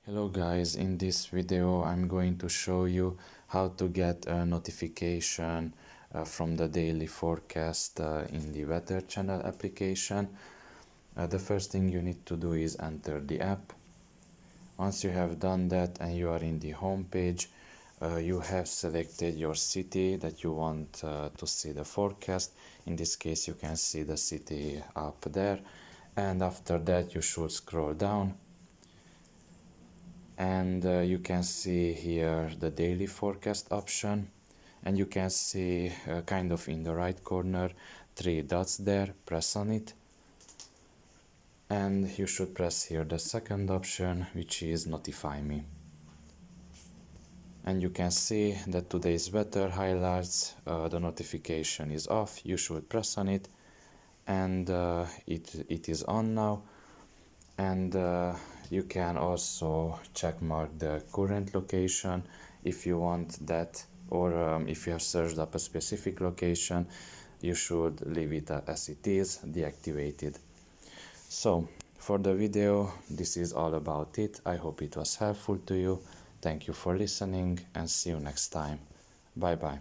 Hello guys, in this video I'm going to show you how to get a notification from the daily forecast in the WeatherChannel application. The first thing you need to do is enter the app. Once you have done that and you are in the home page, you have selected your city that you want to see the forecast. In this case you can see the city up there, and after that you should scroll down. And you can see here the daily forecast option, and you can see kind of in the right corner 3 dots there. Press on it and you should press here the second option, which is notify me, and you can see that today's weather highlights, the notification is off. You should press on it and it is on now. And you can also check mark the current location if you want that, or if you have searched up a specific location, you should leave it as it is, deactivated. So for the video, this is all about it. I hope it was helpful to you. Thank you for listening and see you next time. Bye bye.